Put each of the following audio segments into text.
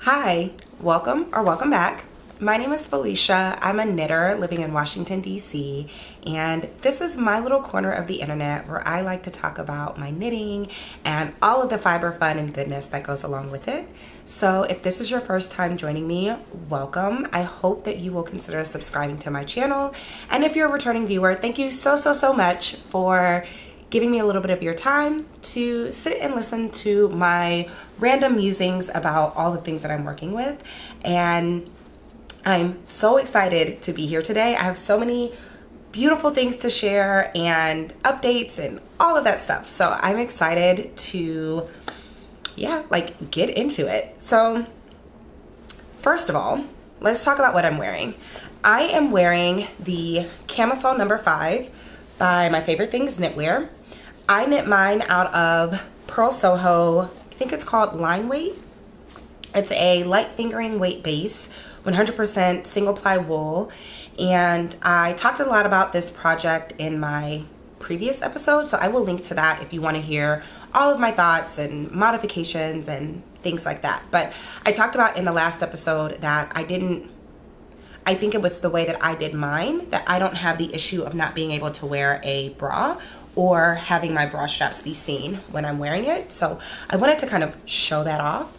Hi, welcome back. My name is Felicia. I'm a knitter living in Washington, D.C., and this is my little corner of the internet where I like to talk about my knitting and all of the fiber fun and goodness that goes along with it. So if this is your first time joining me, welcome. I hope that you will consider subscribing to my channel. And if you're a returning viewer, thank you so much for giving me a little bit of your time to sit and listen to my random musings about all the things that I'm working with. And I'm so excited to be here today. I have so many beautiful things to share and updates and all of that stuff. So I'm excited to, get into it. So first of all, let's talk about what I'm wearing. I am wearing the camisole number 5 by My Favorite Things Knitwear. I knit mine out of Pearl Soho, I think it's called Line Weight. It's a light fingering weight base, 100% single ply wool. And I talked a lot about this project in my previous episode, so I will link to that if you want to hear all of my thoughts and modifications and things like that. But I talked about in the last episode that I think it was the way that I did mine, that I don't have the issue of not being able to wear a bra or having my bra straps be seen when I'm wearing it. So I wanted to kind of show that off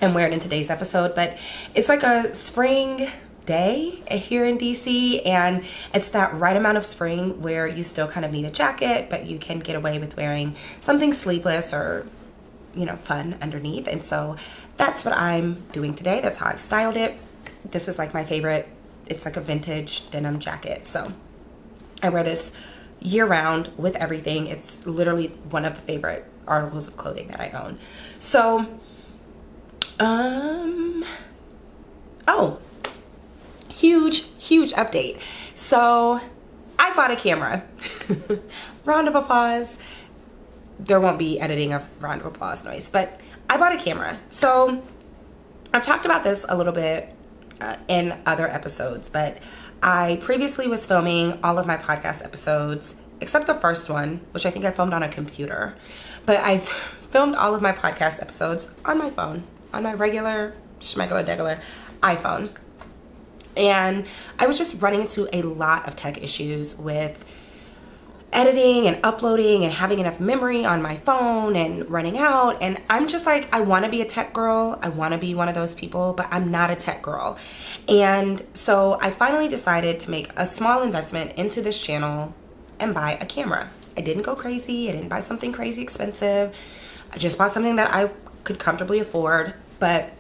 and wear it in today's episode. But it's like a spring day here in DC, and it's that right amount of spring where you still kind of need a jacket, but you can get away with wearing something sleeveless or, fun underneath. And so that's what I'm doing today. That's how I've styled it. This is like my favorite. It's like a vintage denim jacket. So I wear this year round with everything. It's literally one of the favorite articles of clothing that I own. So, huge update. So I bought a camera. Round of applause. There won't be editing of round of applause noise, but I bought a camera. So I've talked about this a little bit in other episodes, but I previously was filming all of my podcast episodes, except the first one, which I think I filmed on a computer. But I've filmed all of my podcast episodes on my phone, on my regular, schmegular iPhone. And I was just running into a lot of tech issues with editing and uploading and having enough memory on my phone and running out. And I'm just like, I want to be a tech girl. I want to be one of those people, but I'm not a tech girl. And so I finally decided to make a small investment into this channel and buy a camera. I didn't go crazy. I didn't buy something crazy expensive. I just bought something that I could comfortably afford, but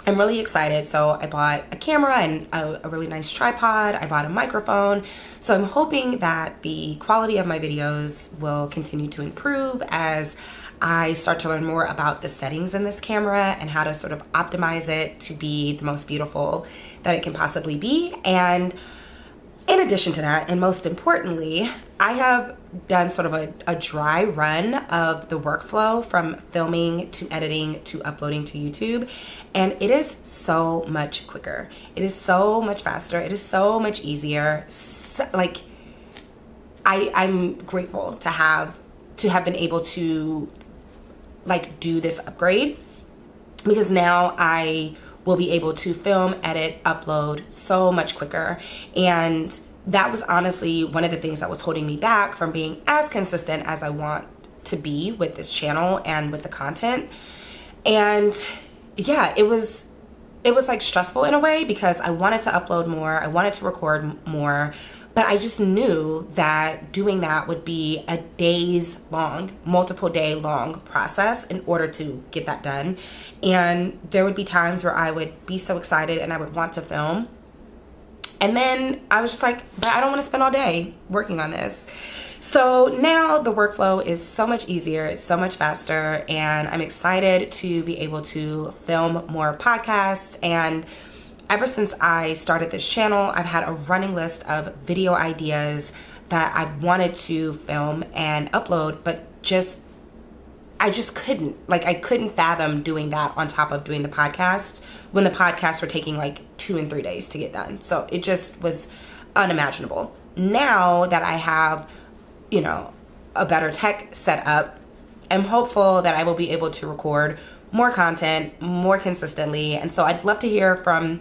I'm really excited. So I bought a camera and a really nice tripod. I bought a microphone. So I'm hoping that the quality of my videos will continue to improve as I start to learn more about the settings in this camera and how to sort of optimize it to be the most beautiful that it can possibly be. And in addition to that, and most importantly, I have done sort of a dry run of the workflow from filming to editing to uploading to YouTube. And it is so much quicker. It is so much faster. It is so much easier. I'm grateful to have been able to do this upgrade, because now I will be able to film, edit, upload so much quicker. And that was honestly one of the things that was holding me back from being as consistent as I want to be with this channel and with the content. And yeah, it was like stressful in a way, because I wanted to upload more, I wanted to record more, but I just knew that doing that would be a multiple day long process in order to get that done. And there would be times where I would be so excited and I would want to film. And then I was just like, but I don't want to spend all day working on this. So now the workflow is so much easier, it's so much faster, and I'm excited to be able to film more podcasts. And ever since I started this channel, I've had a running list of video ideas that I've wanted to film and upload, but I just couldn't. I couldn't fathom doing that on top of doing the podcast when the podcasts were taking 2 and 3 days to get done. So it just was unimaginable. Now that I have, a better tech set up, I'm hopeful that I will be able to record more content more consistently. And so I'd love to hear from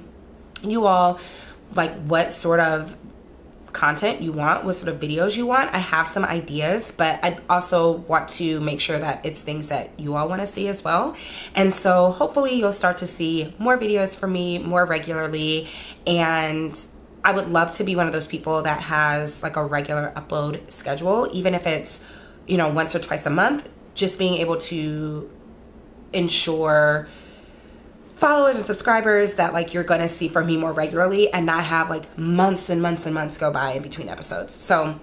you all, like what sort of content you want, what sort of videos you want. I have some ideas, but I also want to make sure that it's things that you all want to see as well. And so hopefully you'll start to see more videos from me more regularly. And I would love to be one of those people that has like a regular upload schedule, even if it's, you know, once or twice a month, just being able to ensure followers and subscribers that like you're gonna see from me more regularly and not have like months and months and months go by in between episodes. So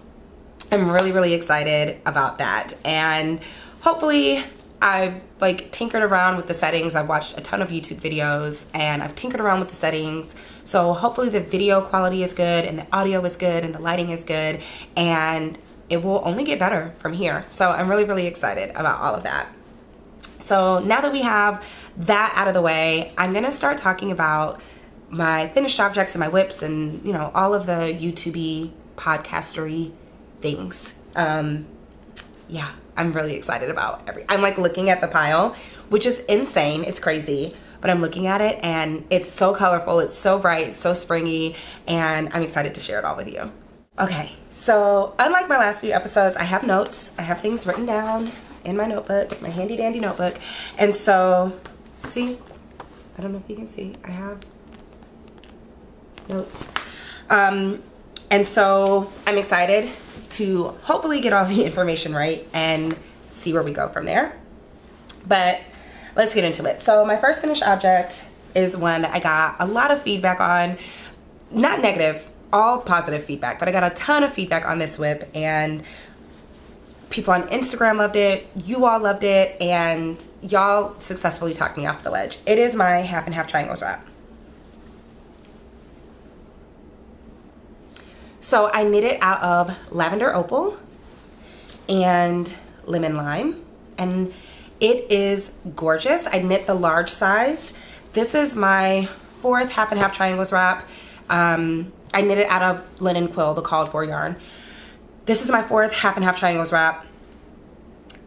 I'm really, really excited about that. And hopefully I've like tinkered around with the settings. I've watched a ton of YouTube videos and I've tinkered around with the settings. So hopefully the video quality is good and the audio is good and the lighting is good, and it will only get better from here. So I'm really, really excited about all of that. So now that we have that out of the way, I'm gonna start talking about my finished objects and my whips and, you know, all of the YouTube-y, podcastery things. Yeah, I'm really excited about I'm like looking at the pile, which is insane. It's crazy, but I'm looking at it and it's so colorful, it's so bright, so springy, and I'm excited to share it all with you. Okay, so unlike my last few episodes, I have notes. I have things written down in my notebook, my handy dandy notebook. And so, see, I don't know if you can see, I have notes. And so I'm excited to hopefully get all the information right and see where we go from there. But let's get into it. So my first finished object is one that I got a lot of feedback on, not negative, all positive feedback, but I got a ton of feedback on this whip, and people on Instagram loved it, you all loved it, and y'all successfully talked me off the ledge. It is my half and half triangles wrap. So I knit it out of lavender opal and lemon lime, and it is gorgeous. I knit the large size. This is my 4th half and half triangles wrap. I knit it out of linen quill, the called for yarn. This is my 4th half and half triangles wrap.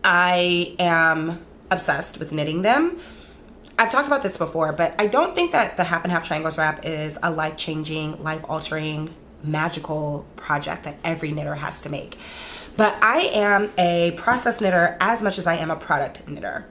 I am obsessed with knitting them. I've talked about this before, but I don't think that the half and half triangles wrap is a life-changing, life-altering, magical project that every knitter has to make. But I am a process knitter as much as I am a product knitter.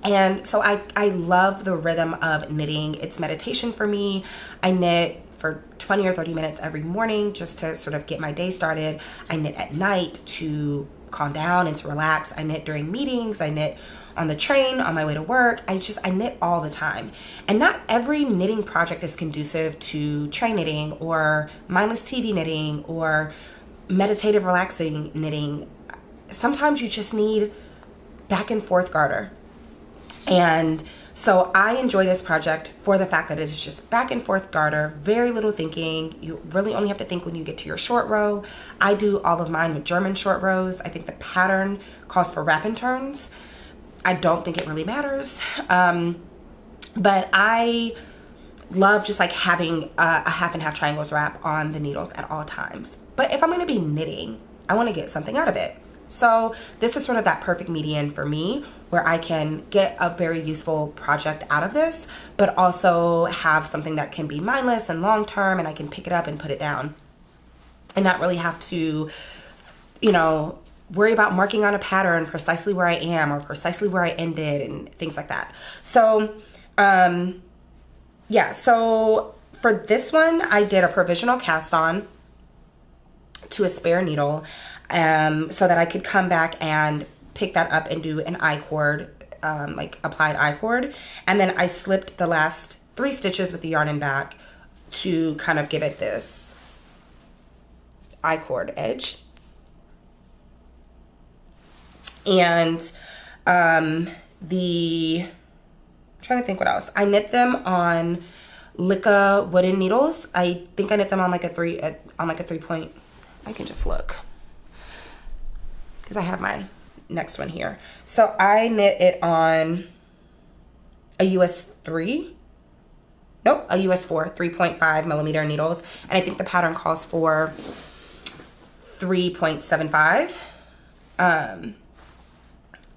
And so I love the rhythm of knitting. It's meditation for me. I knit for 20 or 30 minutes every morning just to sort of get my day started. I knit at night to calm down and to relax. I knit during meetings. I knit on the train, on my way to work. I knit all the time. And not every knitting project is conducive to train knitting or mindless TV knitting or meditative relaxing knitting. Sometimes you just need back and forth garter. And so I enjoy this project for the fact that it is just back and forth garter, very little thinking. You really only have to think when you get to your short row. I do all of mine with German short rows. I think the pattern calls for wrap and turns. I don't think it really matters. But I love just like having a half and half triangles wrap on the needles at all times. But if I'm gonna be knitting, I wanna get something out of it. So this is sort of that perfect median for me, where I can get a very useful project out of this, but also have something that can be mindless and long-term, and I can pick it up and put it down and not really have to, you know, worry about marking on a pattern precisely where I am or precisely where I ended and things like that. So, yeah, so for this one, I did a provisional cast on to a spare needle, so that I could come back and pick that up and do an I-cord, like applied I-cord. And then I slipped the last 3 stitches with the yarn and back to kind of give it this I-cord edge. And I'm trying to think what else. I knit them on Licca wooden needles. I think I knit them on like a 3 point. I can just look, because I have my next one here. So I knit it on a US 3, nope, a US 4, 3.5 millimeter needles. And I think the pattern calls for 3.75.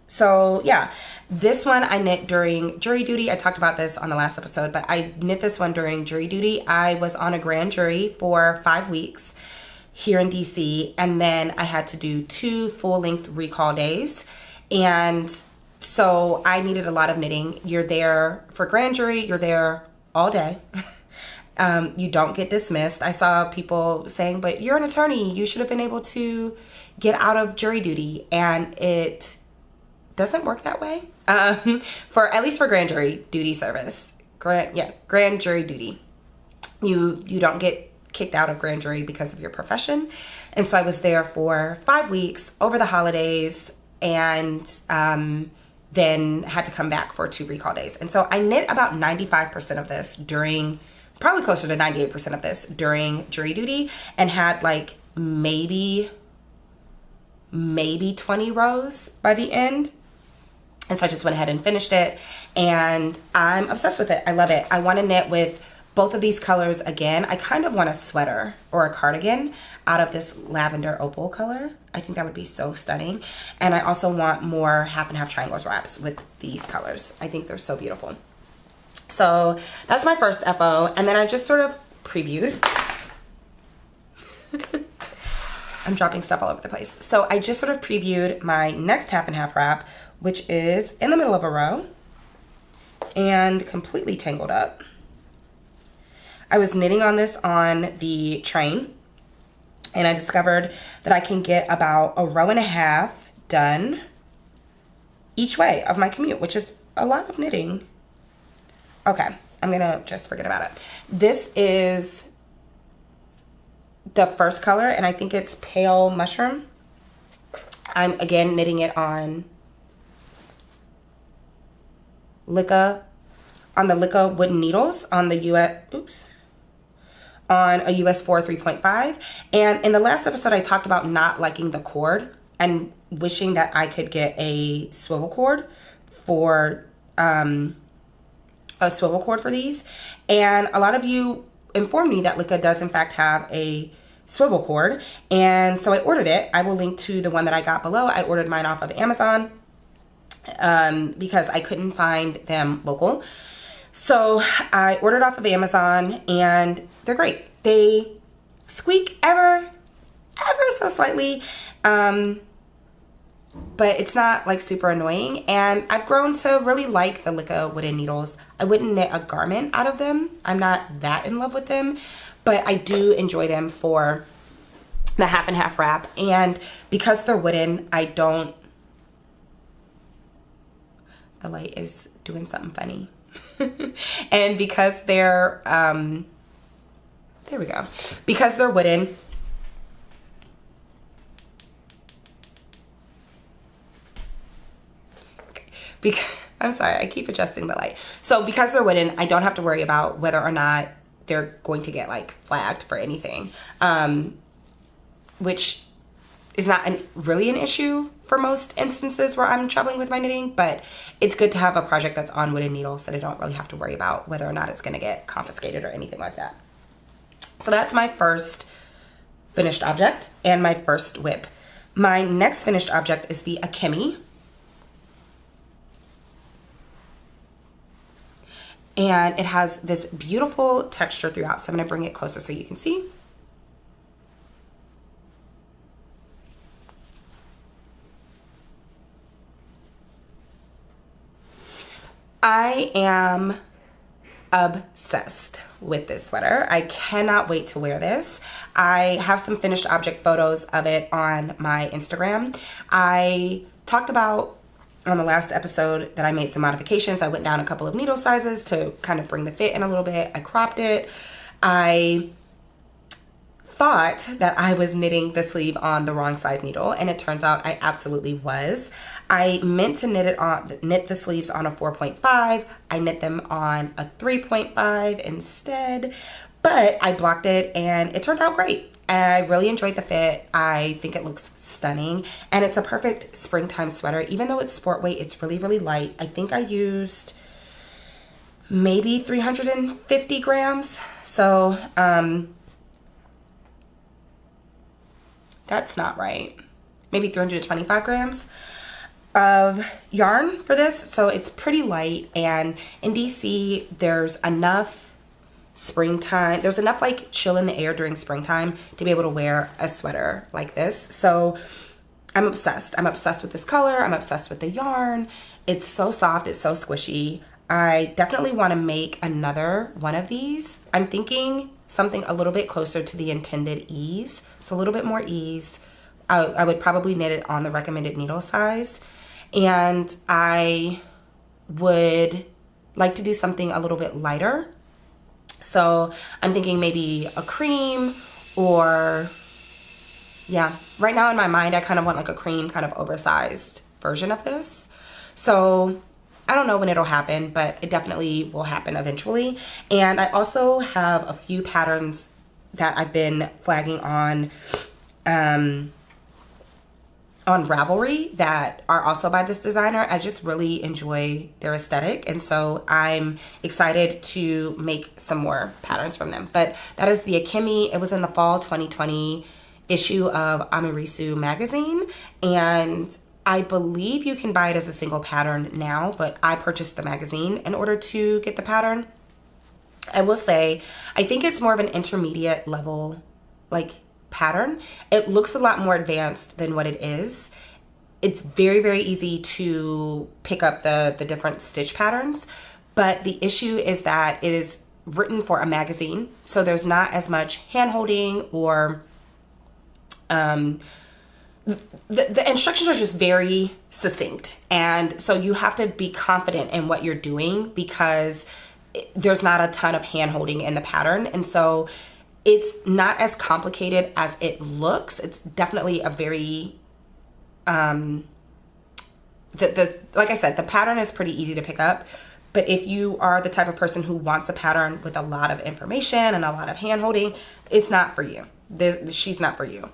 So yeah, This one I knit during jury duty. I talked about this on the last episode, but I knit this one during jury duty. I was on a grand jury for 5 weeks here in DC, and then I had to do 2 full-length recall days. And so I needed a lot of knitting. You're there for grand jury, you're there all day. You don't get dismissed. I saw people saying, but you're an attorney, you should have been able to get out of jury duty. And it doesn't work that way. For at least for grand jury duty service. Grand jury duty. You don't get kicked out of grand jury because of your profession. And so I was there for 5 weeks over the holidays, and then had to come back for 2 recall days. And so I knit about 95% of this during, probably closer to 98% of this during jury duty, and had like maybe 20 rows by the end. And so I just went ahead and finished it, and I'm obsessed with it. I love it. I want to knit with both of these colors again. I kind of want a sweater or a cardigan out of this lavender opal color. I think that would be so stunning. And I also want more half and half triangles wraps with these colors. I think they're so beautiful. So that's my first FO. And then I just sort of previewed. I'm dropping stuff all over the place. So I just sort of previewed my next half and half wrap, which is in the middle of a row and completely tangled up. I was knitting on this on the train, and I discovered that I can get about a row and a half done each way of my commute, which is a lot of knitting. Okay, I'm gonna just forget about it. This is the first color, and I think it's Pale Mushroom. I'm again knitting it on the Licca wooden needles on the on a US 4 3.5. And in the last episode, I talked about not liking the cord and wishing that I could get a swivel cord for these. And a lot of you informed me that Licca does in fact have a swivel cord, and so I ordered it. I will link to the one that I got below. I ordered mine off of Amazon because I couldn't find them local. So I ordered off of Amazon, and they're great. They squeak ever so slightly, but it's not like super annoying. And I've grown to really like the Licca wooden needles. I wouldn't knit a garment out of them. I'm not that in love with them, but I do enjoy them for the half and half wrap. And because they're wooden, the light is doing something funny. And because they're there we go, because they're wooden, I'm sorry, I keep adjusting the light. So because they're wooden, I don't have to worry about whether or not they're going to get like flagged for anything, which is not really an issue for most instances where I'm traveling with my knitting, but it's good to have a project that's on wooden needles that I don't really have to worry about whether or not it's gonna get confiscated or anything like that. So that's my first finished object and my first whip. My next finished object is the Akemi. And it has this beautiful texture throughout. So I'm gonna bring it closer so you can see. I am obsessed with this sweater. I cannot wait to wear this. I have some finished object photos of it on my Instagram. I talked about on the last episode that I made some modifications. I went down a couple of needle sizes to kind of bring the fit in a little bit. I cropped it. I thought that I was knitting the sleeve on the wrong size needle, and it turns out I absolutely was. I meant to knit the sleeves on a 4.5. I knit them on a 3.5 instead, but I blocked it and it turned out great. I really enjoyed the fit. I think it looks stunning, and it's a perfect springtime sweater. Even though it's sport weight, it's really, really light. I think I used maybe 350 grams. So, that's not right. Maybe 325 grams. of yarn for this, so it's pretty light, and in DC there's enough springtime, there's enough like chill in the air during springtime to be able to wear a sweater like this. So I'm obsessed. I'm obsessed with this color. I'm obsessed with the yarn. It's so soft, it's so squishy. I definitely want to make another one of these. I'm thinking something a little bit closer to the intended ease, so a little bit more ease. I would probably knit it on the recommended needle size, and I would like to do something a little bit lighter. So I'm thinking maybe a cream, or yeah, right now in my mind I kind of want like a cream kind of oversized version of this. So I don't know when it'll happen, but it definitely will happen eventually. And I also have a few patterns that I've been flagging on Ravelry that are also by this designer. I just really enjoy their aesthetic, and so I'm excited to make some more patterns from them. But that is the Akemi. It was in the fall 2020 issue of Amirisu magazine, and I believe you can buy it as a single pattern now, but I purchased the magazine in order to get the pattern. I will say, I think it's more of an intermediate level like pattern. It looks a lot more advanced than what it is. It's very, very easy to pick up the different stitch patterns, but the issue is that it is written for a magazine, so there's not as much hand-holding, or the instructions are just very succinct, and so you have to be confident in what you're doing because there's not a ton of hand-holding in the pattern, and so it's not as complicated as it looks. It's definitely a very, like I said, the pattern is pretty easy to pick up. But if you are the type of person who wants a pattern with a lot of information and a lot of hand-holding, it's not for you. She's not for you.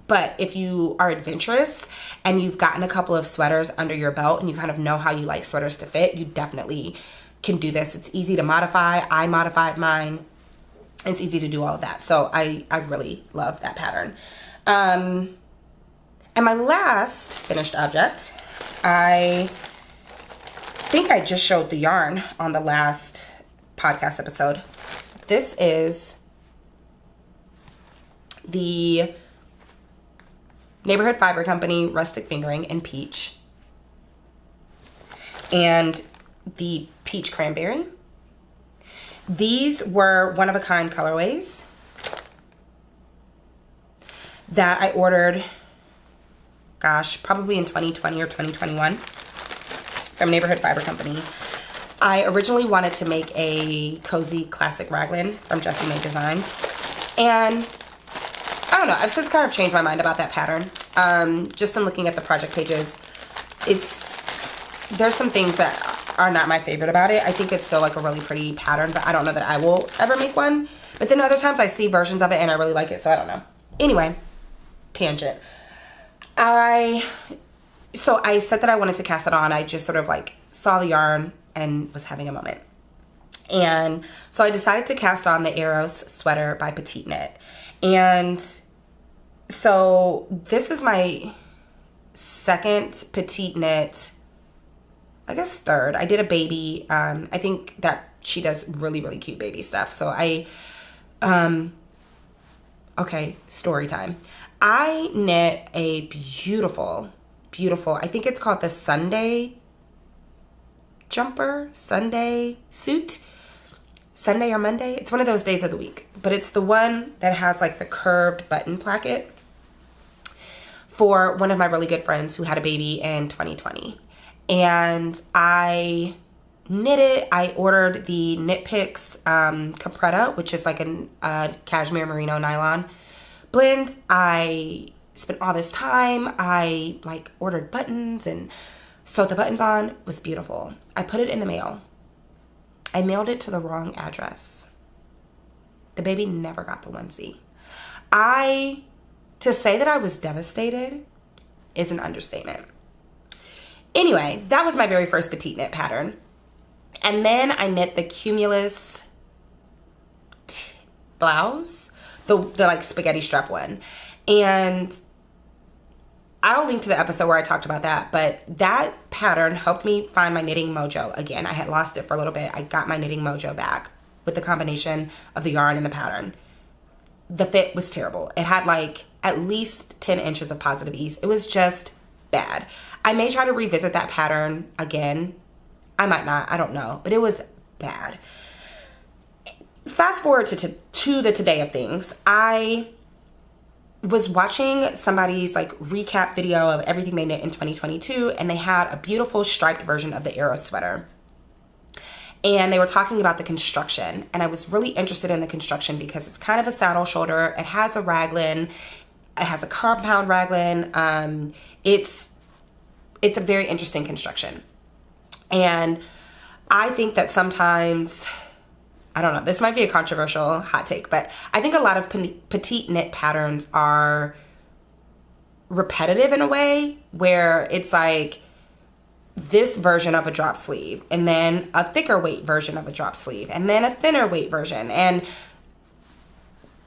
But if you are adventurous and you've gotten a couple of sweaters under your belt and you kind of know how you like sweaters to fit, you definitely can do this. It's easy to modify. I modified mine. It's easy to do all of that. So I really love that pattern. And my last finished object, I think I just showed the yarn on the last podcast episode. This is the Neighborhood Fiber Company Rustic Fingering in Peach, and the Peach Cranberry. These were one-of-a-kind colorways that I ordered, gosh, probably in 2020 or 2021 from Neighborhood Fiber Company. I originally wanted to make a cozy classic raglan from Jessie Mae Designs, and I don't know, I've since kind of changed my mind about that pattern. Just in looking at the project pages, there's some things that are not my favorite about it. I think it's still like a really pretty pattern, but I don't know that I will ever make one. But then other times I see versions of it and I really like it, so I don't know. Anyway, tangent. So I said that I wanted to cast it on. I just sort of like saw the yarn and was having a moment. And so I decided to cast on the Eros sweater by Petit Knit. And so this is my second Petit Knit, I guess third. I did a baby. I think that she does really, really cute baby stuff. So okay, story time. I knit a beautiful, I think it's called the Sunday jumper, Sunday suit, Sunday or Monday. It's one of those days of the week, but it's the one that has like the curved button placket for one of my really good friends who had a baby in 2020. And I knit it. I ordered the Knit Picks Capretta, which is like a cashmere merino nylon blend. I spent all this time. I like ordered buttons and sewed the buttons on. It was beautiful. I put it in the mail. I mailed it to the wrong address. The baby never got the onesie. To say that I was devastated is an understatement. Anyway, that was my very first Petit Knit pattern. And then I knit the Cumulus blouse, the like spaghetti strap one. And I'll link to the episode where I talked about that, but that pattern helped me find my knitting mojo again. I had lost it for a little bit. I got my knitting mojo back with the combination of the yarn and the pattern. The fit was terrible. It had like at least 10 inches of positive ease. It was just bad. I may try to revisit that pattern again. I might not, I don't know, but it was bad. Fast forward to the today of things. I was watching somebody's like recap video of everything they knit in 2022, and they had a beautiful striped version of the Arrow sweater. And they were talking about the construction, and I was really interested in the construction because it's kind of a saddle shoulder. It has a raglan. It has a compound raglan. It's a very interesting construction. And I think that sometimes, I don't know, this might be a controversial hot take, but I think a lot of petite knit patterns are repetitive in a way where it's like this version of a drop sleeve, and then a thicker weight version of a drop sleeve, and then a thinner weight version. And,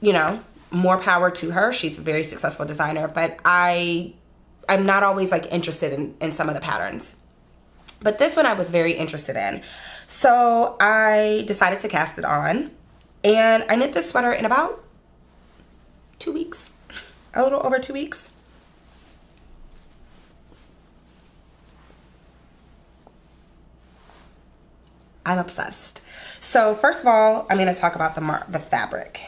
you know, more power to her. She's a very successful designer, but I'm not always like interested in some of the patterns. But this one I was very interested in. So I decided to cast it on, and I knit this sweater in about 2 weeks, a little over 2 weeks. I'm obsessed. So first of all, I'm going to talk about the fabric.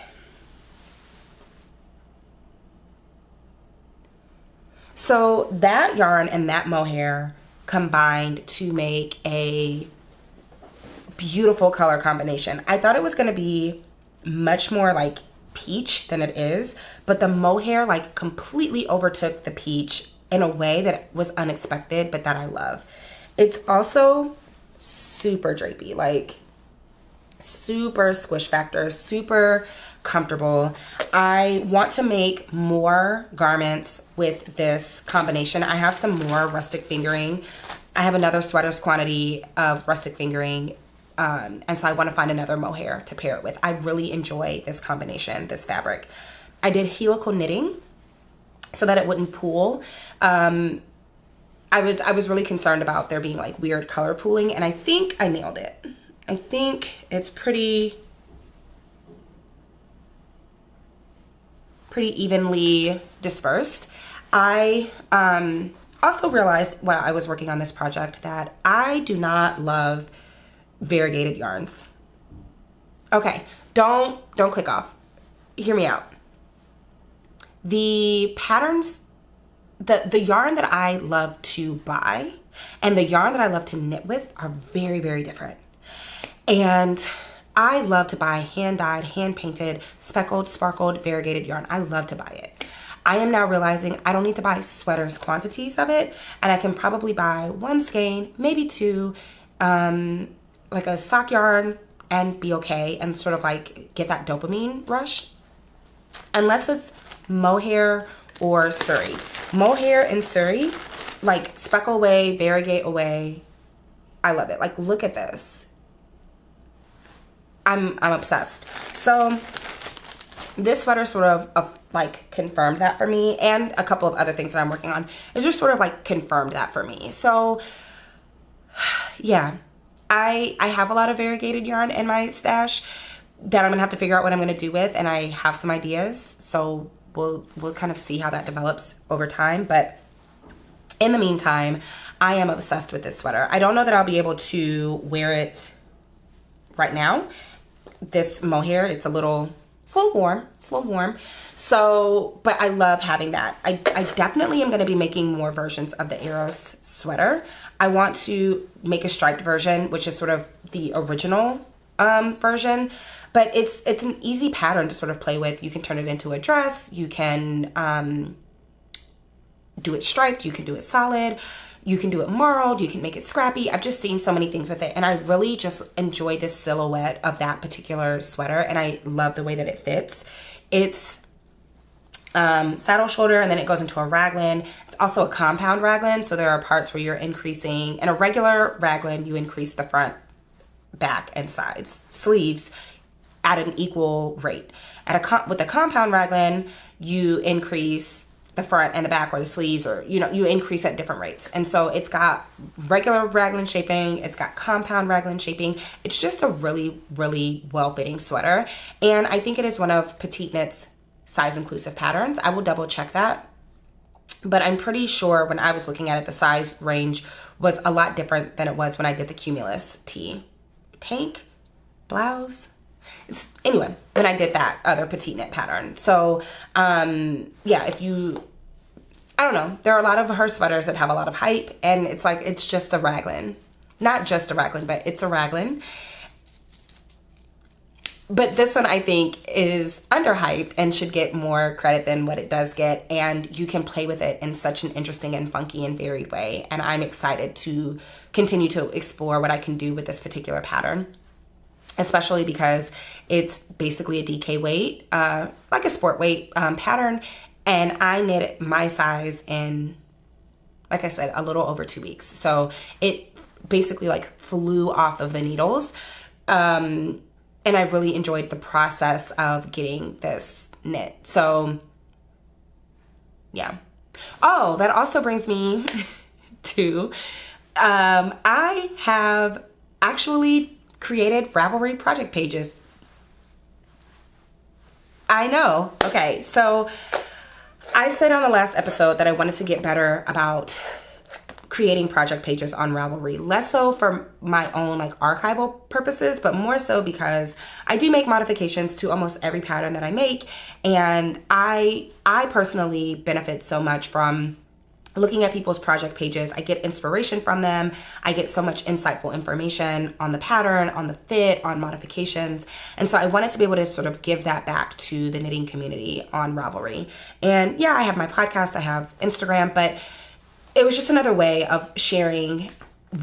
So that yarn and that mohair combined to make a beautiful color combination. I thought it was going to be much more like peach than it is, but the mohair like completely overtook the peach in a way that was unexpected, but that I love. It's also super drapey, like super squish factor, super comfortable. I want to make more garments with this combination. I have some more rustic fingering. I have another sweater's quantity of rustic fingering, and so I want to find another mohair to pair it with. I really enjoy this combination, this fabric. I did helical knitting so that it wouldn't pool. I was really concerned about there being like weird color pooling, and I think I nailed it. I think it's pretty evenly dispersed. I also realized while I was working on this project that I do not love variegated yarns. Okay, don't click off. Hear me out. The patterns, the yarn that I love to buy and the yarn that I love to knit with are very, very different. And I love to buy hand-dyed, hand-painted, speckled, sparkled, variegated yarn. I love to buy it. I am now realizing I don't need to buy sweaters quantities of it, and I can probably buy one skein, maybe two, like a sock yarn, and be okay and sort of like get that dopamine rush. Unless it's mohair or Surrey. Mohair and Surrey, like speckle away, variegate away. I love it. Like, look at this. I'm obsessed. So this sweater sort of like confirmed that for me, and a couple of other things that I'm working on. It just sort of like confirmed that for me. So yeah, I have a lot of variegated yarn in my stash that I'm gonna have to figure out what I'm gonna do with, and I have some ideas. So we'll kind of see how that develops over time. But in the meantime, I am obsessed with this sweater. I don't know that I'll be able to wear it right now. This mohair, it's a little warm. So, but I love having that. I definitely am going to be making more versions of the Eros sweater. I want to make a striped version, which is sort of the original version, but it's an easy pattern to sort of play with. You can turn it into a dress. You can do it striped. You can do it solid. You can do it marled, you can make it scrappy. I've just seen so many things with it, and I really just enjoy this silhouette of that particular sweater, and I love the way that it fits. It's saddle shoulder, and then it goes into a raglan. It's also a compound raglan, so there are parts where you're increasing. In a regular raglan, you increase the front, back, and sides, sleeves at an equal rate. With a compound raglan, you increase the front and the back or the sleeves, or you increase at different rates. And so it's got regular raglan shaping, it's got compound raglan shaping. It's just a really, really well-fitting sweater, and I think it is one of Petit Knit's size inclusive patterns. I will double check that, but I'm pretty sure when I was looking at it, the size range was a lot different than it was when I did the Cumulus tee tank blouse. Anyway, when I did that other Petit Knit pattern. So yeah, I don't know, there are a lot of her sweaters that have a lot of hype, and it's like, it's just a raglan. Not just a raglan, but it's a raglan. But this one I think is underhyped and should get more credit than what it does get, and you can play with it in such an interesting and funky and varied way, and I'm excited to continue to explore what I can do with this particular pattern, especially because it's basically a DK weight, like a sport weight pattern, and I knit my size in, like I said, a little over 2 weeks. So it basically like flew off of the needles, and I've really enjoyed the process of getting this knit. So yeah. Oh, that also brings me to, I have actually created Ravelry project pages. I know. Okay, so I said on the last episode that I wanted to get better about creating project pages on Ravelry, less so for my own like archival purposes, but more so because I do make modifications to almost every pattern that I make, and I personally benefit so much from looking at people's project pages. I get inspiration from them. I get so much insightful information on the pattern, on the fit, on modifications. And so I wanted to be able to sort of give that back to the knitting community on Ravelry. And yeah, I have my podcast, I have Instagram, but it was just another way of sharing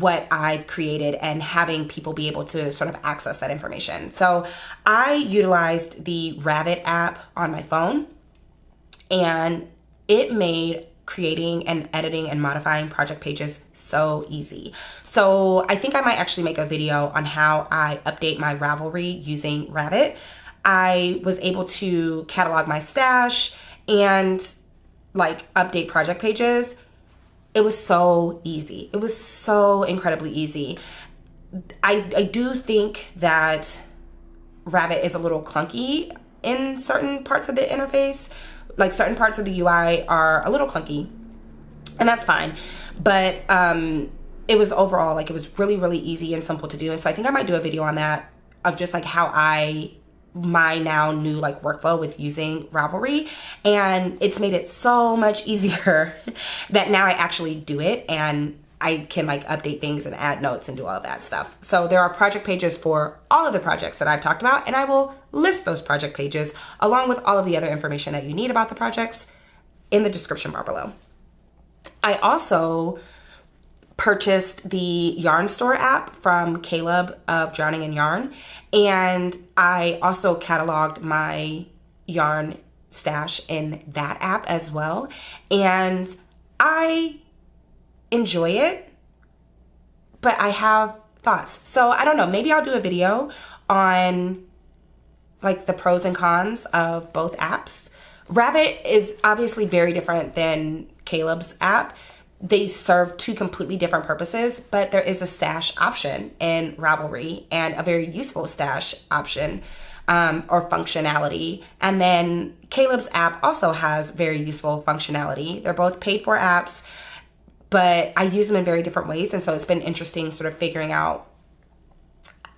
what I've created and having people be able to sort of access that information. So I utilized the Rabbit app on my phone, and it made creating and editing and modifying project pages so easy. So I think I might actually make a video on how I update my Ravelry using Rabbit. I was able to catalog my stash and like update project pages. It was so easy. It was so incredibly easy. I do think that Rabbit is a little clunky in certain parts of the interface. Like certain parts of the UI are a little clunky, and that's fine. But it was overall, like, it was really, really easy and simple to do. And so I think I might do a video on that, of just like how my now new like workflow with using Ravelry, and it's made it so much easier that now I actually do it, and I can like update things and add notes and do all of that stuff. So there are project pages for all of the projects that I've talked about, and I will list those project pages along with all of the other information that you need about the projects in the description bar below. I also purchased the Yarn Store app from Caleb of Drowning in Yarn, and I also cataloged my yarn stash in that app as well, and I enjoy it, but I have thoughts. So I don't know, maybe I'll do a video on like the pros and cons of both apps. Rabbit is obviously very different than Caleb's app. They serve two completely different purposes, but there is a stash option in Ravelry, and a very useful stash option or functionality. And then Caleb's app also has very useful functionality. They're both paid for apps, but I use them in very different ways. And so it's been interesting sort of figuring out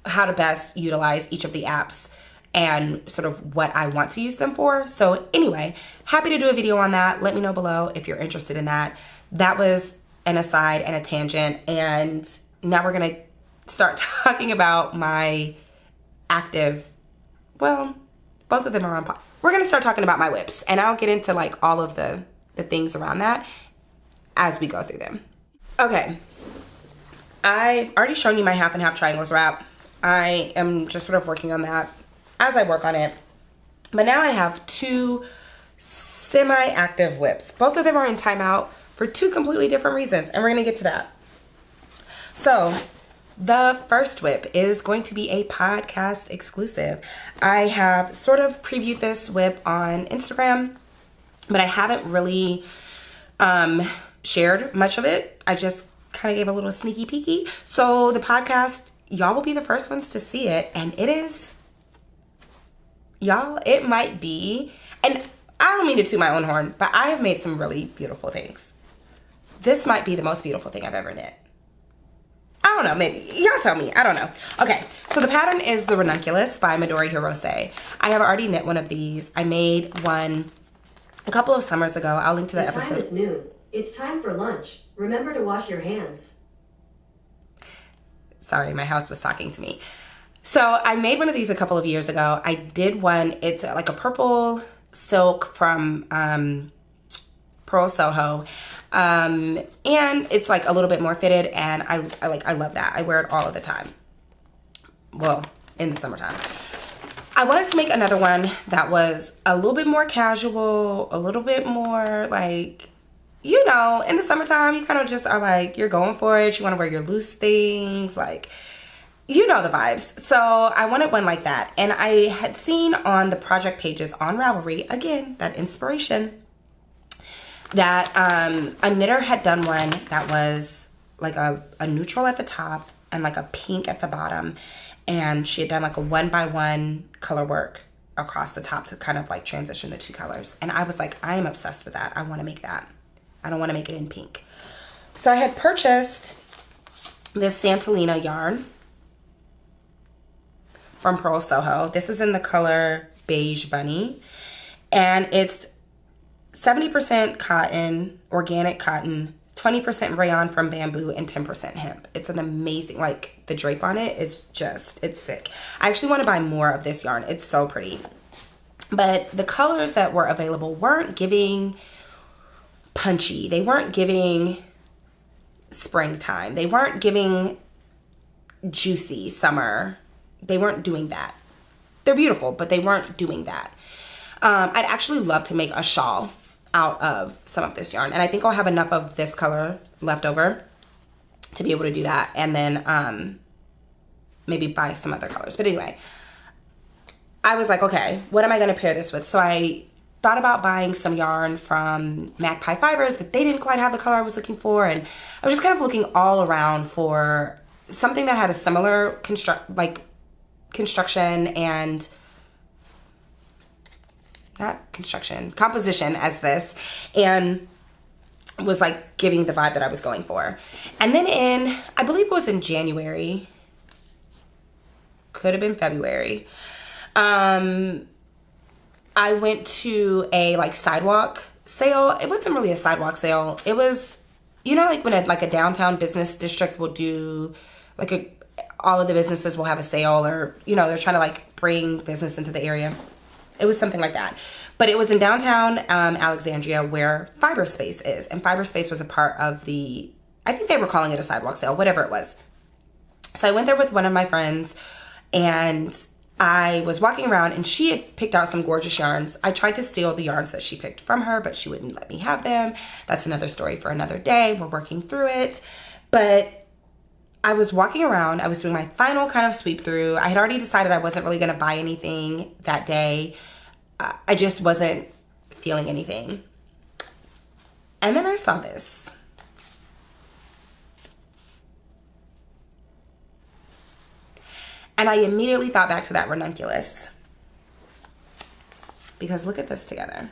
how to best utilize each of the apps and sort of what I want to use them for. So anyway, happy to do a video on that. Let me know below if you're interested in that. That was an aside and a tangent. And now we're going to start talking about my active, well, both of them are on, we're going to start talking about my whips, and I'll get into like all of the things around that as we go through them. Okay, I've already shown you my half and half triangles wrap. I am just sort of working on that as I work on it. But now I have two semi-active whips. Both of them are in timeout for two completely different reasons, and we're gonna get to that. So the first whip is going to be a podcast exclusive. I have sort of previewed this whip on Instagram, but I haven't really shared much of it. I just kind of gave a little sneaky peeky. So the podcast, y'all will be the first ones to see it. And it is, y'all, it might be, and I don't mean to toot my own horn, but I have made some really beautiful things. This might be the most beautiful thing I've ever knit. I don't know, maybe. Y'all tell me. I don't know. Okay, so the pattern is the Ranunculus by Midori Hirose. I have already knit one of these. I made one a couple of summers ago. I'll link to the episode. The time is noon. It's time for lunch. Remember to wash your hands. Sorry, my house was talking to me. So I made one of these a couple of years ago. I did one. It's like a purple silk from Pearl Soho. And it's like a little bit more fitted, and I love that. I wear it all of the time. Well, in the summertime. I wanted to make another one that was a little bit more casual, a little bit more like, you know, in the summertime, you kind of just are like, you're going for it. You want to wear your loose things, like, you know the vibes. So I wanted one like that. And I had seen on the project pages on Ravelry, again, that inspiration, that a knitter had done one that was like a neutral at the top and like a pink at the bottom. And she had done like a 1x1 color work across the top to kind of like transition the two colors. And I was like, I am obsessed with that. I want to make that. I don't want to make it in pink. So I had purchased this Phylena yarn from Pearl Soho. This is in the color Beige Bunny. And it's 70% cotton, organic cotton, 20% rayon from bamboo, and 10% hemp. It's an amazing, like, the drape on it is just, it's sick. I actually want to buy more of this yarn. It's so pretty. But the colors that were available weren't giving punchy. They weren't giving springtime. They weren't giving juicy summer. They weren't doing that. They're beautiful, but they weren't doing that. I'd actually love to make a shawl out of some of this yarn, and I think I'll have enough of this color left over to be able to do that, and then maybe buy some other colors. But anyway, I was like, okay, what am I going to pair this with? So I thought about buying some yarn from Magpie Fibers, but they didn't quite have the color I was looking for, and I was just kind of looking all around for something that had a similar construction and composition as this, and was like giving the vibe that I was going for. And then I believe it was in January, could have been February, I went to a like sidewalk sale. It wasn't really a sidewalk sale. It was, you know, like when a downtown business district will do like all of the businesses will have a sale, or, you know, they're trying to like bring business into the area. It was something like that. But it was in downtown Alexandria where Fiber Space is. And Fiber Space was a part of the, I think they were calling it a sidewalk sale, whatever it was. So I went there with one of my friends, and I was walking around, and she had picked out some gorgeous yarns. I tried to steal the yarns that she picked from her, but she wouldn't let me have them. That's another story for another day. We're working through it. But I was walking around. I was doing my final kind of sweep through. I had already decided I wasn't really going to buy anything that day. I just wasn't feeling anything. And then I saw this. And I immediately thought back to that Ranunculus. Because look at this together.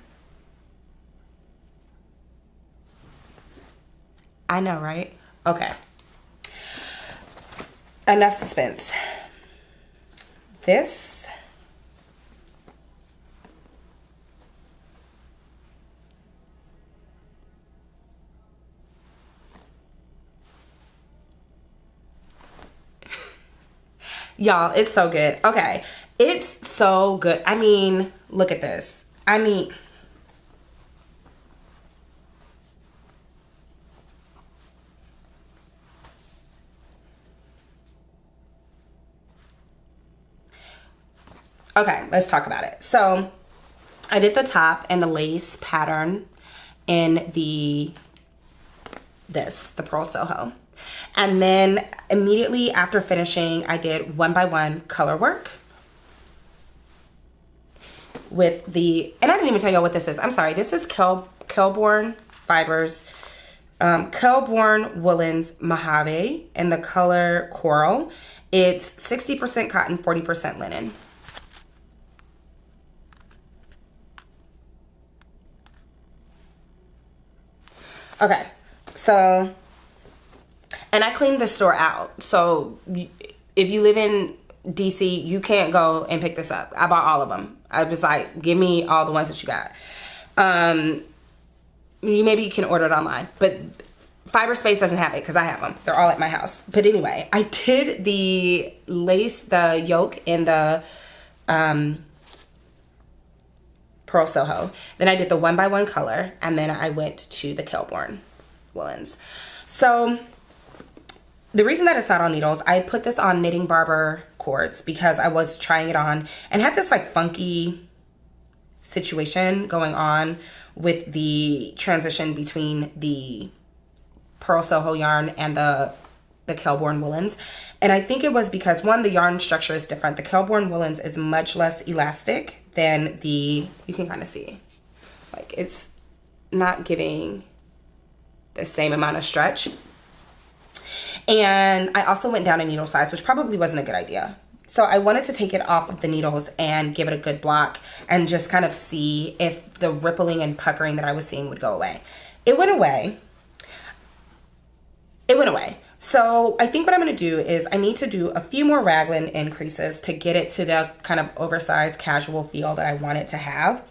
I know, right? Okay. Enough suspense. This y'all, it's so good. Okay, it's so good. I mean, look at this. I mean, okay, let's talk about it. So I did the top and the lace pattern in the Pearl Soho. And then immediately after finishing, I did 1x1 color work. with the, and I didn't even tell y'all what this is. I'm sorry. This is Kelborn Fibers, Kelborn Woolens Mojave in the color Coral. It's 60% cotton, 40% linen. Okay, so, and I cleaned the store out. So if you live in DC, you can't go and pick this up. I bought all of them. I was like, give me all the ones that you got. Maybe you can order it online, but Fiber Space doesn't have it because I have them. They're all at my house. But anyway, I did the lace, the yoke in the Pearl Soho. Then I did the 1x1 color, and then I went to the Kelborn Woolens. So the reason that it's not on needles, I put this on Knitting Barber cords because I was trying it on and had this like funky situation going on with the transition between the Pearl Soho yarn and the Kelborn Woolens. And I think it was because, one, the yarn structure is different. The Kelborn Woolens is much less elastic than the, you can kind of see, like it's not giving the same amount of stretch. And I also went down in needle size, which probably wasn't a good idea. So I wanted to take it off of the needles and give it a good block and just kind of see if the rippling and puckering that I was seeing would go away. It went away. It went away. So I think what I'm going to do is I need to do a few more raglan increases to get it to the kind of oversized casual feel that I want it to have.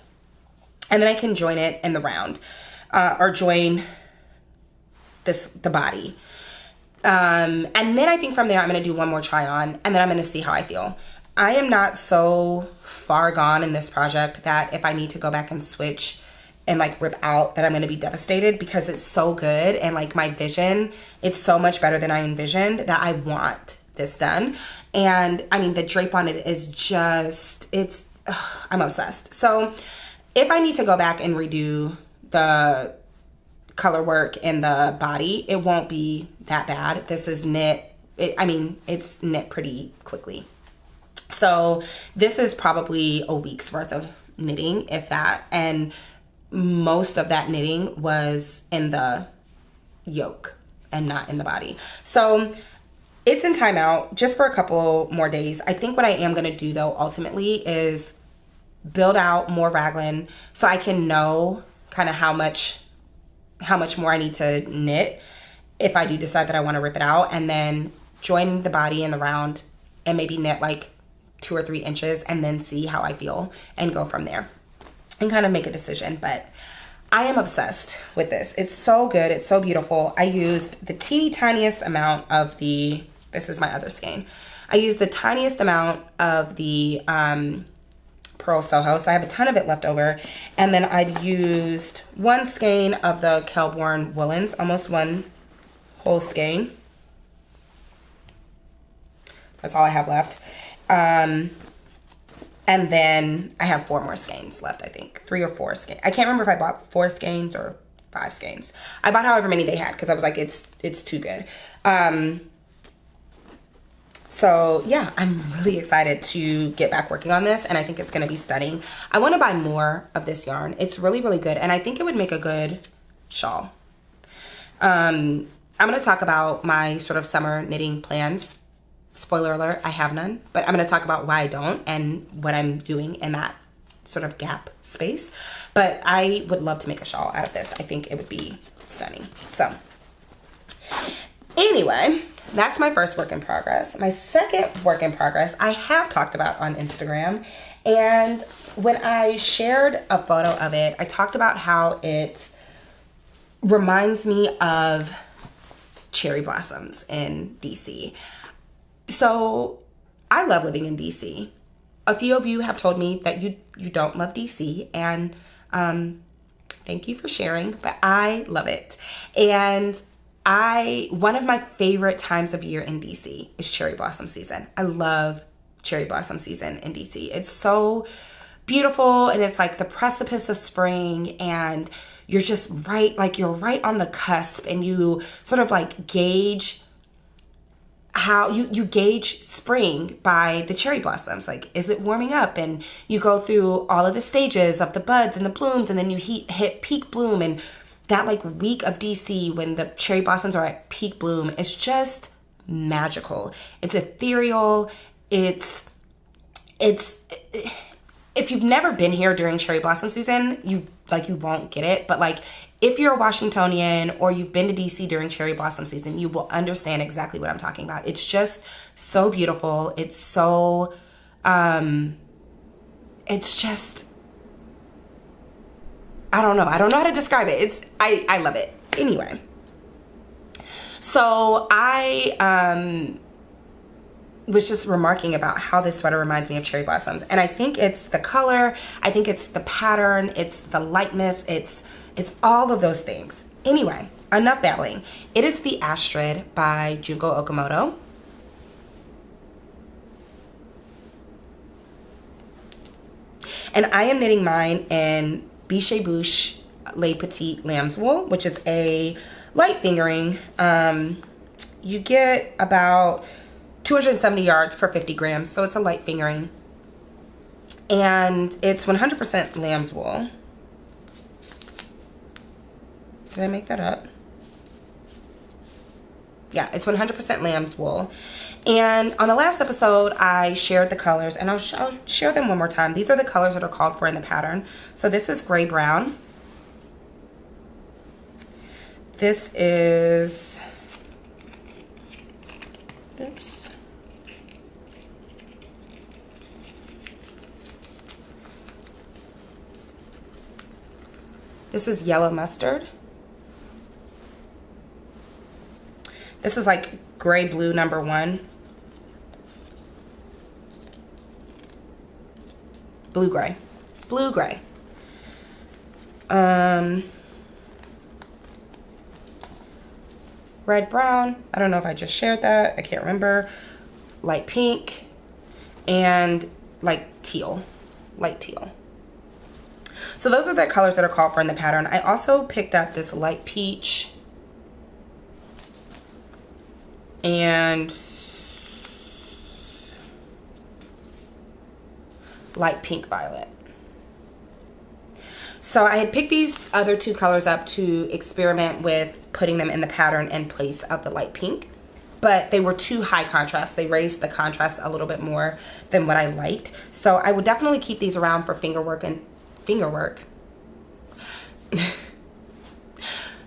And then I can join it in the round or join the body. And then I think from there, I'm going to do one more try on and then I'm going to see how I feel. I am not so far gone in this project that if I need to go back and switch and like rip out, that I'm going to be devastated because it's so good. And like my vision, it's so much better than I envisioned that I want this done. And I mean, the drape on it is just, I'm obsessed. So if I need to go back and redo the color work in the body, it won't be that bad. This is knit. It's knit pretty quickly. So this is probably a week's worth of knitting, if that. And most of that knitting was in the yoke and not in the body. So it's in timeout just for a couple more days. I think what I am going to do though, ultimately, is build out more raglan so I can know kind of how much more I need to knit if I do decide that I want to rip it out, and then join the body in the round and maybe knit like 2 or 3 inches and then see how I feel and go from there and kind of make a decision. But I am obsessed with this. It's so good. It's so beautiful. I used the teeny tiniest amount of this is my other skein. I used the tiniest amount of the Pearl Soho, so I have a ton of it left over. And then I've used 1 skein of the Kelborn Woolens, almost 1 whole skein. That's all I have left. And then I have 4 more skeins left, I think. 3 or 4 skeins. I can't remember if I bought 4 skeins or 5 skeins. I bought however many they had because I was like, it's too good. So yeah, I'm really excited to get back working on this, and I think it's going to be stunning. I want to buy more of this yarn. It's really, really good, and I think it would make a good shawl. I'm going to talk about my sort of summer knitting plans. Spoiler alert, I have none, but I'm going to talk about why I don't and what I'm doing in that sort of gap space. But I would love to make a shawl out of this. I think it would be stunning. So anyway, that's my first work in progress. My second work in progress, I have talked about on Instagram. And when I shared a photo of it, I talked about how it reminds me of cherry blossoms in DC. So I love living in DC. A few of you have told me that you don't love DC, and thank you for sharing, but I love it. And one of my favorite times of year in DC is cherry blossom season. I love cherry blossom season in DC. It's so beautiful, and it's like the precipice of spring, and you're just right, like you're right on the cusp, and you sort of like gauge how you gauge spring by the cherry blossoms. Like, is it warming up? And you go through all of the stages of the buds and the blooms, and then you hit peak bloom. And that like week of DC when the cherry blossoms are at peak bloom is just magical. It's ethereal. It's if you've never been here during cherry blossom season, you won't get it. But like, if you're a Washingtonian or you've been to DC during cherry blossom season, you will understand exactly what I'm talking about. It's just so beautiful. It's so, it's just, I don't know how to describe it. I love it. Anyway, so I was just remarking about how this sweater reminds me of cherry blossoms. And I think it's the color, I think it's the pattern, it's the lightness, it's all of those things. Anyway, enough babbling. It is the Astrid by Junko Okamoto. And I am knitting mine in Biches Le Petit Lambswool, which is a light fingering. You get about 270 yards per 50 grams, so it's a light fingering. And it's 100% lamb's wool. Did I make that up? Yeah, it's 100% lamb's wool. And on the last episode, I shared the colors, and I'll share them one more time. These are the colors that are called for in the pattern. So this is gray brown. This is, oops. This is yellow mustard. This is like gray blue number 1. Blue gray. Blue gray. Red brown. I don't know if I just shared that. I can't remember. Light pink. And like teal. Light teal. So those are the colors that are called for in the pattern. I also picked up this light peach and light pink violet. So I had picked these other 2 colors up to experiment with putting them in the pattern in place of the light pink, but they were too high contrast. They raised the contrast a little bit more than what I liked. So I would definitely keep these around for fingerwork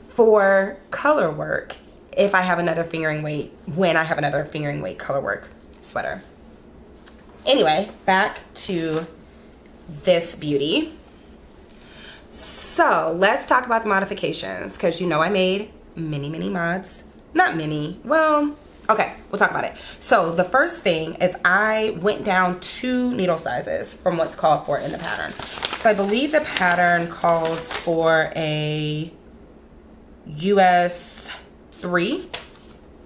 for color work if I have another fingering weight, when I have another fingering weight color work sweater. Anyway, back to this beauty. So let's talk about the modifications, because you know I made many mods. Not many, well, okay, we'll talk about it. So the first thing is I went down 2 needle sizes from what's called for in the pattern. So I believe the pattern calls for a US 3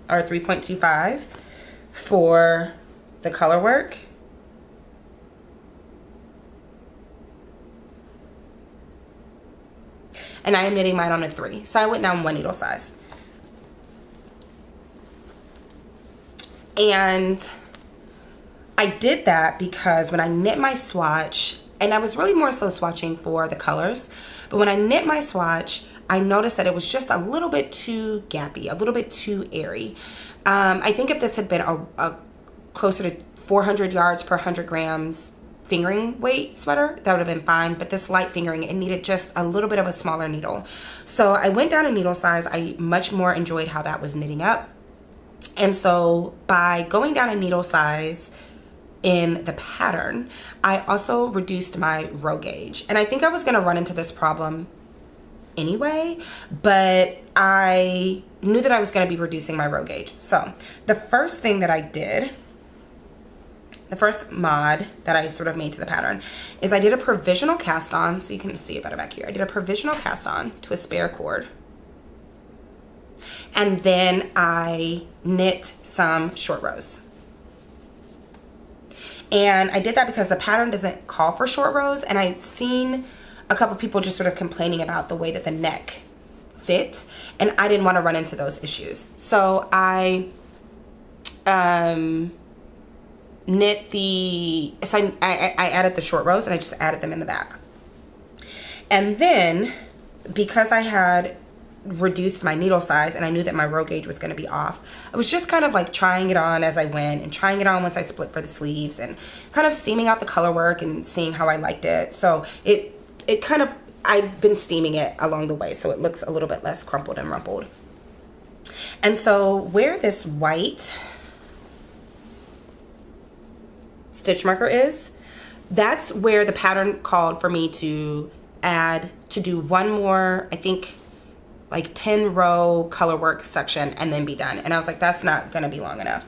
or 3.25 for the color work. And I am knitting mine on a 3. So I went down 1 needle size. And I did that because when I knit my swatch, and I was really more so swatching for the colors, but when I knit my swatch, I noticed that it was just a little bit too gappy, a little bit too airy. I think if this had been a closer to 400 yards per 100 grams fingering weight sweater, that would have been fine. But this light fingering, it needed just a little bit of a smaller needle. So I went down a needle size. I much more enjoyed how that was knitting up. And so by going down a needle size in the pattern, I also reduced my row gauge. And I think I was going to run into this problem anyway, but I knew that I was going to be reducing my row gauge. So the first thing that I did, the first mod that I sort of made to the pattern, is I did a provisional cast on, so you can see it better back here. I did a provisional cast on to a spare cord. And then I knit some short rows. And I did that because the pattern doesn't call for short rows, and I'd seen a couple people just sort of complaining about the way that the neck fits, and I didn't want to run into those issues. So I knit the, so I added the short rows and I just added them in the back. And then because I had reduced my needle size and I knew that my row gauge was going to be off, I was just kind of like trying it on as I went and trying it on once I split for the sleeves and kind of steaming out the color work and seeing how I liked it. So it kind of, I've been steaming it along the way so it looks a little bit less crumpled and rumpled. And so where this white stitch marker is, that's where the pattern called for me to do one more, I think like 10 row color work section and then be done. And I was like, that's not gonna be long enough.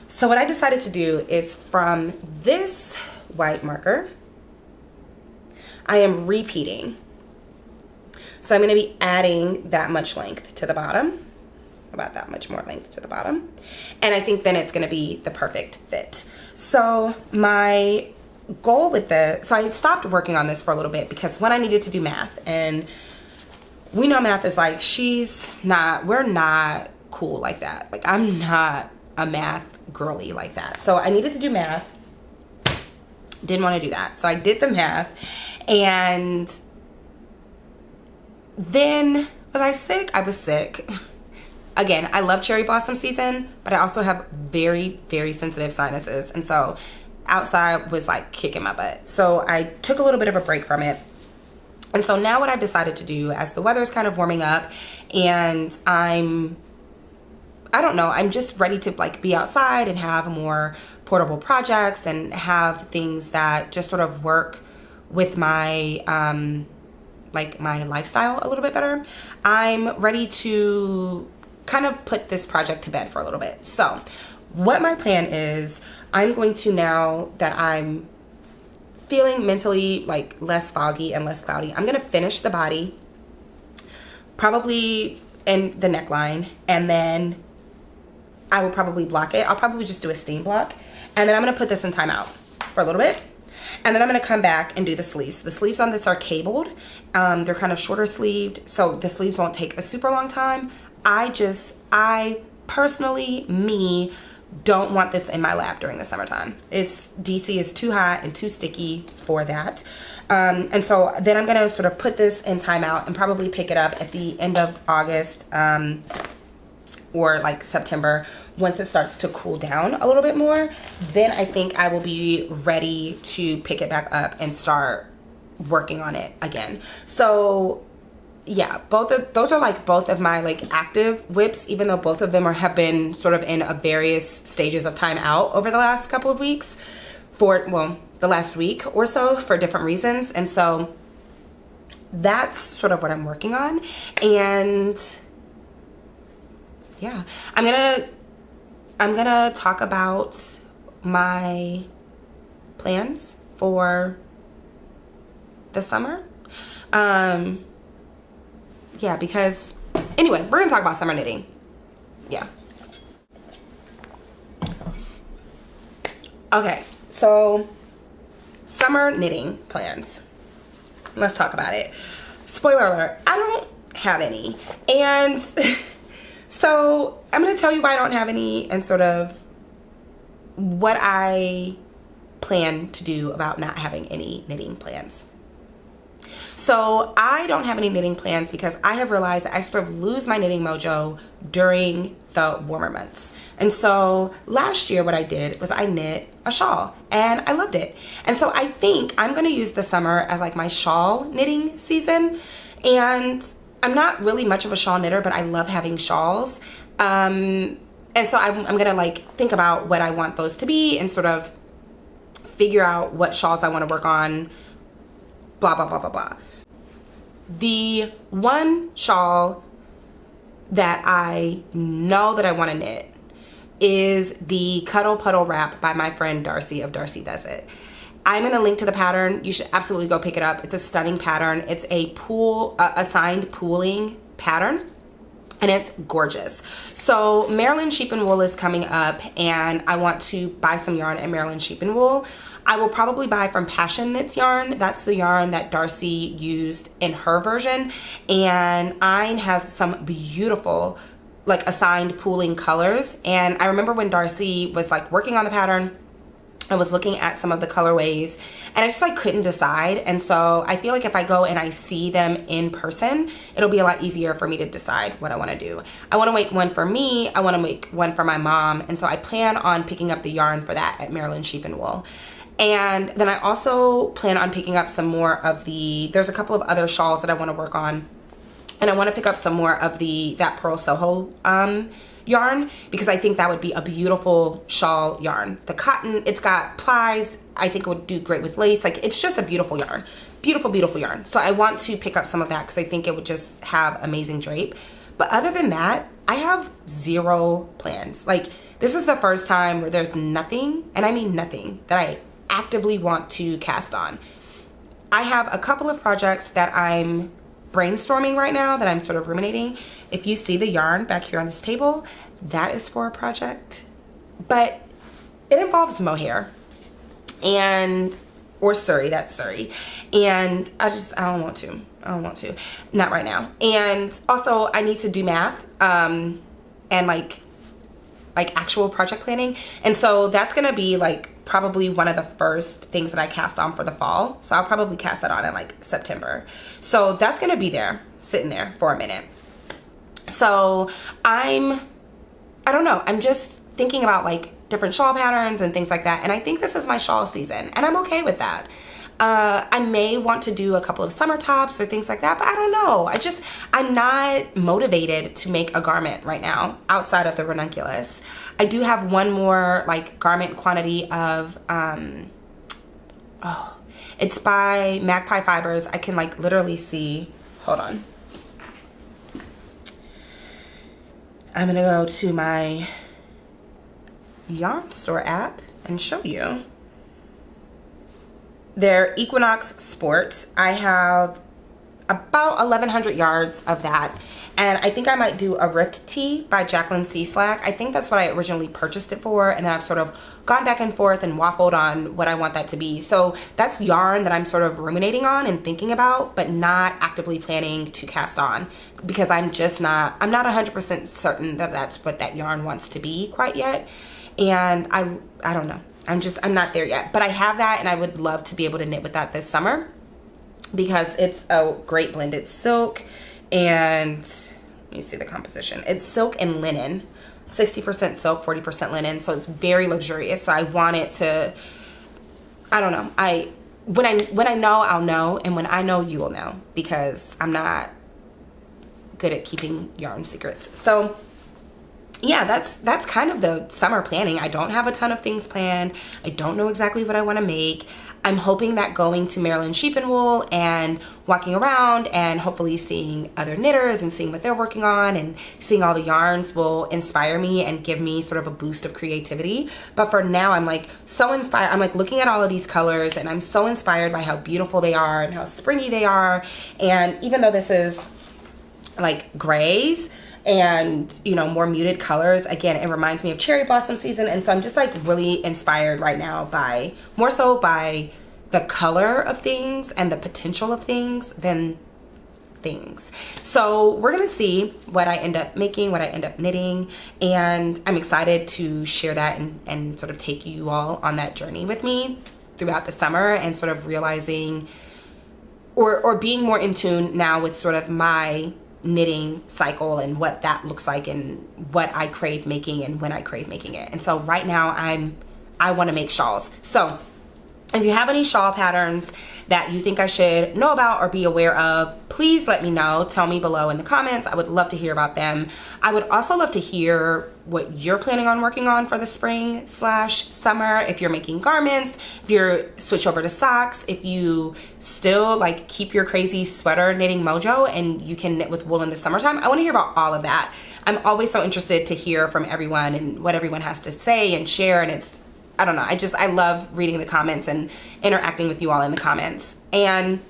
So what I decided to do is from this white marker, I am repeating. So I'm gonna be adding that much length to the bottom, about that much more length to the bottom. And I think then it's gonna be the perfect fit. So my goal with this, so I stopped working on this for a little bit because when I needed to do math, and we know math is like, we're not cool like that. Like I'm not a math girly like that. So I needed to do math, didn't want to do that. So I did the math, and then was I sick? I was sick. Again, I love cherry blossom season, but I also have very, very sensitive sinuses. And so outside was like kicking my butt. So I took a little bit of a break from it. And so now what I've decided to do as the weather's kind of warming up and I don't know, I'm just ready to like be outside and have more portable projects and have things that just sort of work with my, like my lifestyle a little bit better. I'm ready to kind of put this project to bed for a little bit. So what my plan is, I'm going to, now that I'm feeling mentally like less foggy and less cloudy, I'm gonna finish the body, probably in the neckline, and then I will probably block it. I'll probably just do a steam block, and then I'm gonna put this in timeout for a little bit, and then I'm gonna come back and do the sleeves. The sleeves on this are cabled. They're kind of shorter sleeved, so the sleeves won't take a super long time. I personally, don't want this in my lap during the summertime. DC is too hot and too sticky for that. And so then I'm gonna sort of put this in timeout and probably pick it up at the end of August or like September once it starts to cool down a little bit more. Then I think I will be ready to pick it back up and start working on it again. So yeah, those are like both of my like active whips, even though both of them have been sort of in a various stages of time out over the last couple of weeks the last week or so for different reasons. And so that's sort of what I'm working on. And yeah, I'm gonna talk about my plans for the summer. Yeah, because anyway, we're gonna talk about summer knitting. Yeah. Okay, so summer knitting plans. Let's talk about it. Spoiler alert, I don't have any. And so I'm gonna tell you why I don't have any and sort of what I plan to do about not having any knitting plans. So I don't have any knitting plans because I have realized that I sort of lose my knitting mojo during the warmer months. And so last year what I did was I knit a shawl and I loved it. And so I think I'm gonna use the summer as like my shawl knitting season. And I'm not really much of a shawl knitter, but I love having shawls. And so I'm gonna like think about what I want those to be and sort of figure out what shawls I wanna work on, blah, blah, blah, blah, blah. The one shawl that I know that I want to knit is the Cuddle Puddle Wrap by my friend Darcy of Darcy Does It. I'm going to link to the pattern. You should absolutely go pick it up. It's a stunning pattern. It's a assigned pooling pattern, and it's gorgeous. So Maryland Sheep and Wool is coming up, and I want to buy some yarn at Maryland Sheep and Wool. I will probably buy from Passion Knits yarn. That's the yarn that Darcy used in her version. And Ayn has some beautiful like assigned pooling colors. And I remember when Darcy was like working on the pattern, I was looking at some of the colorways and I just like couldn't decide. And so I feel like if I go and I see them in person, it'll be a lot easier for me to decide what I want to do. I want to make one for me. I want to make one for my mom. And so I plan on picking up the yarn for that at Maryland Sheep and Wool. And then I also plan on picking up some more of there's a couple of other shawls that I want to work on. And I want to pick up some more of that Pearl Soho yarn, because I think that would be a beautiful shawl yarn. The cotton, it's got plies. I think it would do great with lace. Like, it's just a beautiful yarn. Beautiful, beautiful yarn. So I want to pick up some of that because I think it would just have amazing drape. But other than that, I have zero plans. Like, this is the first time where there's nothing, and I mean nothing, that I actively want to cast on. I have a couple of projects that I'm brainstorming right now, that I'm sort of ruminating. If you see the yarn back here on this table, that is for a project, but it involves mohair or Surrey. That's Surrey. And I don't want to, not right now. And also I need to do math, and like actual project planning. And so that's going to be like probably one of the first things that I cast on for the fall. So I'll probably cast that on in like September. So that's going to be there, sitting there for a minute. So I don't know. I'm just thinking about like different shawl patterns and things like that. And I think this is my shawl season, and I'm okay with that. I may want to do a couple of summer tops or things like that, but I don't know. I'm not motivated to make a garment right now outside of the Ranunculus. I do have one more like garment quantity of, it's by Magpie Fibers. I can like literally see, hold on. I'm gonna go to my yarn store app and show you. Their Equinox Sport. I have about 1,100 yards of that. And I think I might do a Rift Tee by Jacqueline C. Slack. I think that's what I originally purchased it for. And then I've sort of gone back and forth and waffled on what I want that to be. So that's yarn that I'm sort of ruminating on and thinking about, but not actively planning to cast on, because I'm not 100% certain that that's what that yarn wants to be quite yet. And I don't know. I'm not there yet, but I have that, and I would love to be able to knit with that this summer because it's a great blended silk. And let me see the composition. It's silk and linen, 60% silk, 40% linen. So it's very luxurious. So I want it to, I don't know. When I know, I'll know. And when I know, you will know, because I'm not good at keeping yarn secrets. So yeah, that's kind of the summer planning. I don't have a ton of things planned. I don't know exactly what I want to make. I'm hoping that going to Maryland Sheep and Wool and walking around and hopefully seeing other knitters and seeing what they're working on and seeing all the yarns will inspire me and give me sort of a boost of creativity. But for now, I'm like so inspired. I'm like looking at all of these colors, and I'm so inspired by how beautiful they are and how springy they are. And even though this is like grays and, you know, more muted colors, again, it reminds me of cherry blossom season. And so I'm just like really inspired right now by, more so by the color of things and the potential of things than things. So we're gonna see what I end up making, what I end up knitting, and I'm excited to share that and sort of take you all on that journey with me throughout the summer, and sort of realizing or being more in tune now with sort of my knitting cycle and what that looks like and what I crave making and when I crave making it. And so right now I want to make shawls. So if you have any shawl patterns that you think I should know about or be aware of, please let me know. Tell me below in the comments. I would love to hear about them. I would also love to hear what you're planning on working on for the spring/summer. If you're making garments, if you're switch over to socks, if you still like keep your crazy sweater knitting mojo and you can knit with wool in the summertime. I want to hear about all of that. I'm always so interested to hear from everyone and what everyone has to say and share. And it's, I don't know, I love reading the comments and interacting with you all in the comments. And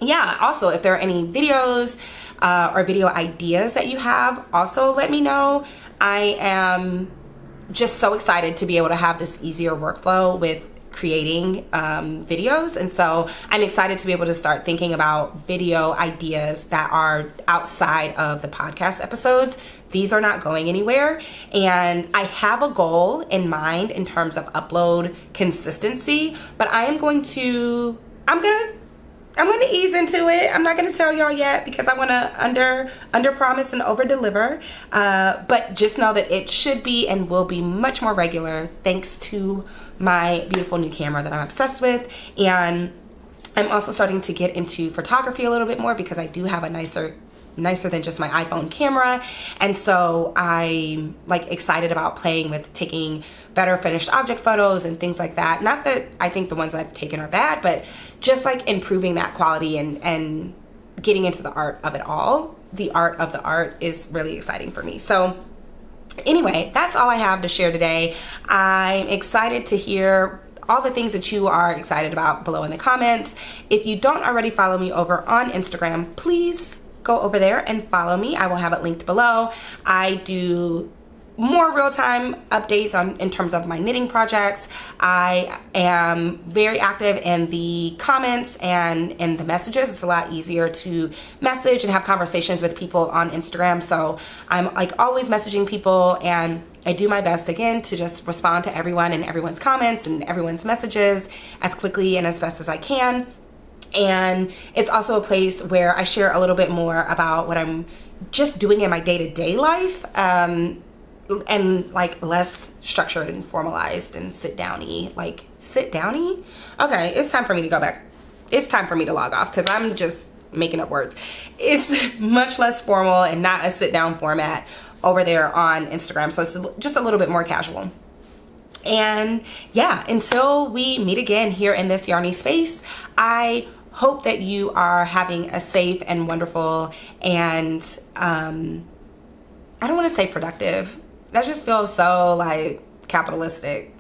yeah, also if there are any videos or video ideas that you have, also let me know. I am just so excited to be able to have this easier workflow with creating videos. And so I'm excited to be able to start thinking about video ideas that are outside of the podcast episodes these are not going anywhere. And I have a goal in mind in terms of upload consistency, but I'm going to ease into it. I'm not going to tell y'all yet because I want to under promise and over deliver. But just know that it should be and will be much more regular thanks to my beautiful new camera that I'm obsessed with. And I'm also starting to get into photography a little bit more because I do have a nicer than just my iPhone camera. And so I'm like excited about playing with taking better finished object photos and things like that. Not that I think the ones I've taken are bad, but just like improving that quality and getting into the art of it all. The art of the art is really exciting for me. So anyway, that's all I have to share today. I'm excited to hear all the things that you are excited about below in the comments. If you don't already follow me over on Instagram, please go over there and follow me. I will have it linked below. I do more real-time updates in terms of my knitting projects. I am very active in the comments and in the messages. It's a lot easier to message and have conversations with people on Instagram. So I'm like always messaging people, and I do my best again to just respond to everyone and everyone's comments and everyone's messages as quickly and as best as I can. And it's also a place where I share a little bit more about what I'm just doing in my day-to-day life, and like less structured and formalized and sit-downy. Like sit-downy? Okay, it's time for me to go back. It's time for me to log off because I'm just making up words. It's much less formal and not a sit-down format over there on Instagram. So it's just a little bit more casual. And yeah, until we meet again here in this yarny space, I hope that you are having a safe and wonderful and I don't want to say productive. That just feels so like capitalistic.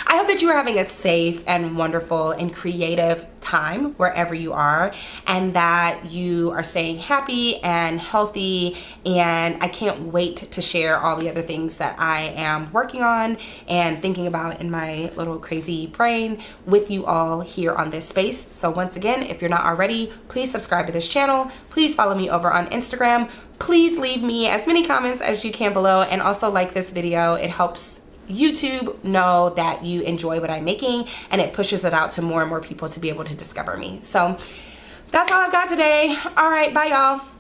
I hope that you are having a safe and wonderful and creative time wherever you are, and that you are staying happy and healthy. And I can't wait to share all the other things that I am working on and thinking about in my little crazy brain with you all here on this space. So once again, if you're not already, please subscribe to this channel. Please follow me over on Instagram. Please leave me as many comments as you can below, and also like this video. It helps YouTube know that you enjoy what I'm making, and it pushes it out to more and more people to be able to discover me. So that's all I've got today. All right, bye y'all.